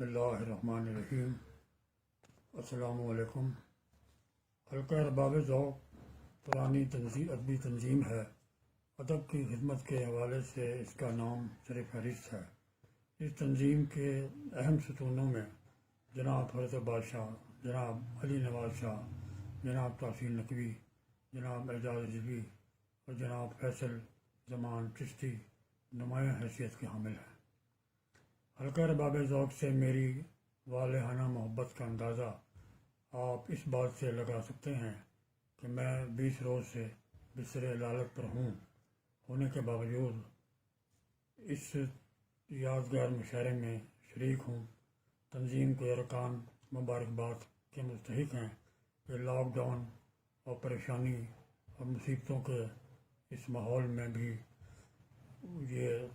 بسم اللہ الرحمن الرحیم۔ السلام علیکم۔ حلقہ ارباب ذوق پرانی ادبی تنظیم ہے۔ ادب کی خدمت کے حوالے سے اس کا نام سر فہرست ہے۔ اس تنظیم کے اہم ستونوں میں جناب حضرت بادشاہ، جناب علی نواز شاہ، جناب تحسین نقوی، جناب اعجاز رضوی اور جناب فیصل زمان چشتی نمایاں حیثیت کے حامل ہیں۔ حلقہ ارباب ذوق سے میری والہانہ محبت کا اندازہ آپ اس بات سے لگا سکتے ہیں کہ میں 20 روز سے بستر علالت پر ہونے کے باوجود اس یادگار مشاعرے میں شریک ہوں۔ تنظیم کے ارکان مبارکباد کے مستحق ہیں کہ لاک ڈاؤن اور پریشانی اور مصیبتوں کے اس ماحول میں بھی یہ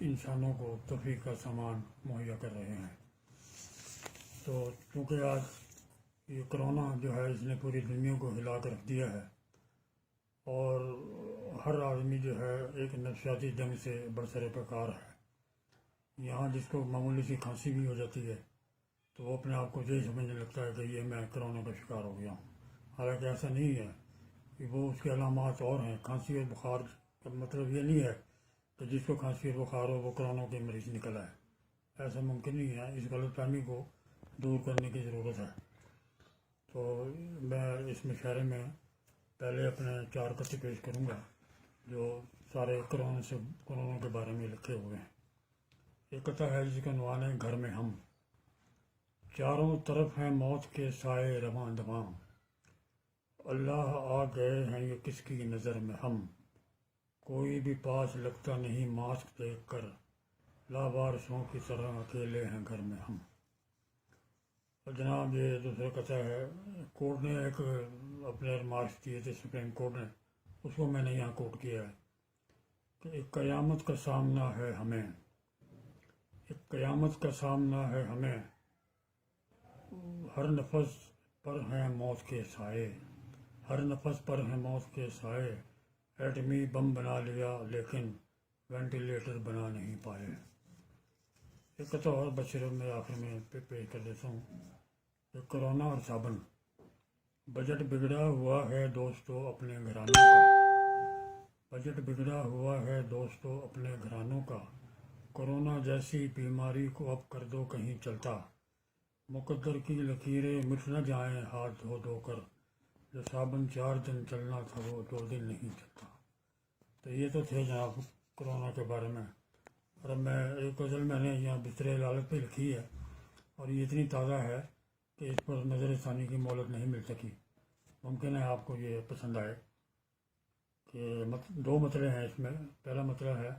انسانوں کو تفریح کا سامان مہیا کر رہے ہیں۔ تو چونکہ آج یہ کرونا جو ہے اس نے پوری دنیا کو ہلا کر رکھ دیا ہے اور ہر آدمی جو ہے ایک نفسیاتی جنگ سے برسر پیکار ہے۔ یہاں جس کو معمولی سی کھانسی بھی ہو جاتی ہے تو وہ اپنے آپ کو یہی سمجھنے لگتا ہے کہ یہ میں کرونا کا شکار ہو گیا ہوں، حالانکہ ایسا نہیں ہے کہ وہ اس کے علامات اور ہیں۔ کھانسی اور بخار کا مطلب یہ نہیں ہے کہ جس کو کھانسی اور بخار ہو وہ کرونا کے مریض نکلا ہے، ایسا ممکن نہیں ہے۔ اس غلط فہمی کو دور کرنے کی ضرورت ہے۔ تو میں اس مشاعرے میں پہلے اپنے 4 قطعے پیش کروں گا جو سارے کرونا کے بارے میں لکھے ہوئے ہیں۔ ایک قطعہ ہے جس کا عنوان ہے گھر میں ہم۔ چاروں طرف ہیں موت کے سائے رواں دواں، اللہ آ گئے ہیں یہ کس کی نظر میں ہم، کوئی بھی پاس لگتا نہیں ماسک دیکھ کر، لاوارثوں کی طرح اکیلے ہیں گھر میں ہم۔ اور جناب یہ دوسرا قطعہ ہے، کورٹ نے ایک اپنے ریمارکس دیے تھے سپریم کورٹ نے، اس کو میں نے یہاں کوٹ کیا ہے کہ ایک قیامت کا سامنا ہے ہمیں، ایک قیامت کا سامنا ہے ہمیں، ہر نفس پر ہیں موت کے سائے، ہر نفس پر ہیں موت کے سائے، ایٹمی بم بنا لیا لیکن وینٹیلیٹر بنا نہیں پائے۔ ایک قطعہ اور بشر میں آخر میں پیش کر دیتا ہوں کہ کرونا اور صابن۔ بجٹ بگڑا ہوا ہے دوستو اپنے گھرانوں کا، بجٹ بگڑا ہوا ہے دوستو اپنے گھرانوں کا، کرونا جیسی بیماری کو اب کر دو کہیں چلتا، مقدر کی لکیریں مٹ نہ جائیں ہاتھ دھو دھو کر، جو صابن 4 دن چلنا تھا وہ 2 دن نہیں چلتا۔ تو یہ تو تھے جناب کرونا کے بارے میں۔ اور اب میں ایک غزل میں نے یہاں بستر علالت پہ لکھی ہے اور یہ اتنی تازہ ہے کہ اس پر نظر ثانی کی مہلت نہیں مل سکی۔ ممکن ہے آپ کو یہ پسند آئے کہ 2 مطلع ہیں اس میں۔ پہلا مطلع ہے،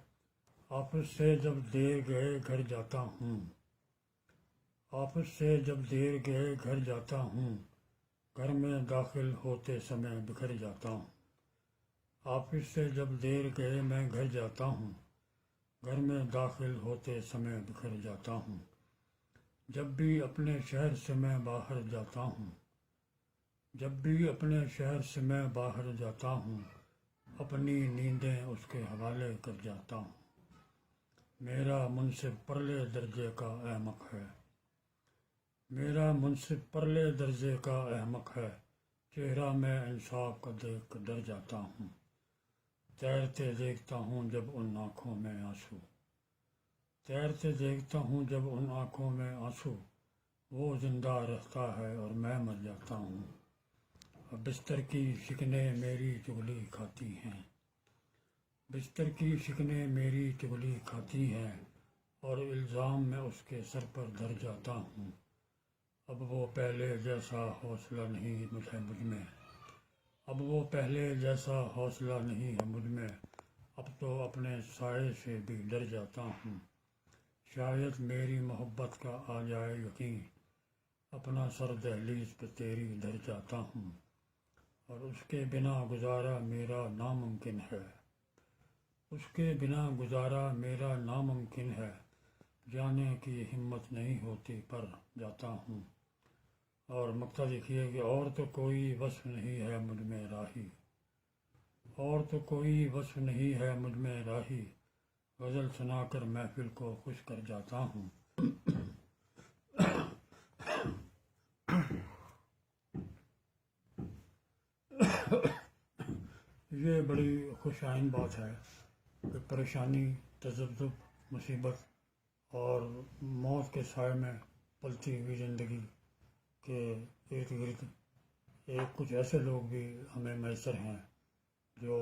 آفس سے جب دیر گئے گھر جاتا ہوں، آفس سے جب دیر گئے گھر جاتا ہوں، گھر میں داخل ہوتے سمے بکھر جاتا ہوں، آفس سے جب دیر گئے میں گھر جاتا ہوں، گھر میں داخل ہوتے سمے بکھر جاتا ہوں، جب بھی اپنے شہر سے میں باہر جاتا ہوں، جب بھی اپنے شہر سے میں باہر جاتا ہوں، اپنی نیندیں اس کے حوالے کر جاتا ہوں، میرا منصف پرلے درجے کا احمق ہے، میرا منصف پرلے درجے کا احمق ہے، چہرہ میں انصاف کا دیکھ کر ڈر جاتا ہوں، تیرتے دیکھتا ہوں جب ان آنکھوں میں آنسو، تیرتے دیکھتا ہوں جب ان آنکھوں میں آنسو، وہ زندہ رہتا ہے اور میں مر جاتا ہوں، اور بستر کی شکنیں میری چغلی کھاتی ہیں، بستر کی شکنیں میری چغلی کھاتی ہیں، اور الزام میں اس کے سر پر دھر جاتا ہوں، اب وہ پہلے جیسا حوصلہ نہیں ہے مجھ میں، اب وہ پہلے جیسا حوصلہ نہیں ہے مجھ میں، اب تو اپنے سائے سے بھی ڈر جاتا ہوں، شاید میری محبت کا آ جائے یقین، اپنا سر دہلیز پہ تیری دھر جاتا ہوں، اور اس کے بنا گزارا میرا ناممکن ہے، اس کے بنا گزارا میرا ناممکن ہے، جانے کی ہمت نہیں ہوتی پر جاتا ہوں۔ اور مقطع لکھیے کہ اور تو کوئی وصف نہیں ہے مجھ میں راہی، اور تو کوئی وصف نہیں ہے مجھ میں راہی، غزل سنا کر محفل کو خوش کر جاتا ہوں۔ یہ بڑی خوش آئند بات ہے کہ پریشانی، تذبذب، مصیبت اور موت کے سائے میں پلتی ہوئی زندگی کے ارد گرد کچھ ایسے لوگ بھی ہمیں میسر ہیں جو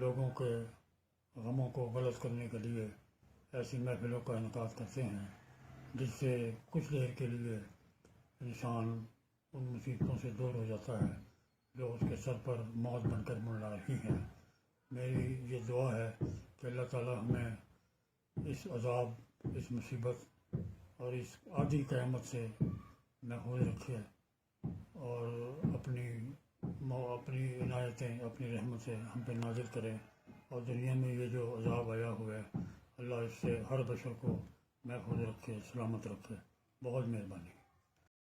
لوگوں کے غموں کو غلط کرنے کے لیے ایسی محفلوں کا انعقاد کرتے ہیں، جس سے کچھ دیر کے لیے انسان ان مصیبتوں سے دور ہو جاتا ہے جو اس کے سر پر موت بن کر منڈلا رہی ہیں۔ میری یہ دعا ہے کہ اللہ تعالیٰ ہمیں اس عذاب، اس مصیبت اور اس عادی قیامت سے محفوظ رکھے اور اپنی عنایتیں، اپنی رحمت سے ہم پہ نازل کرے، اور دنیا میں یہ جو عذاب آیا ہوا ہے اللہ اس سے ہر بشر کو محفوظ رکھے، سلامت رکھے۔ بہت مہربانی۔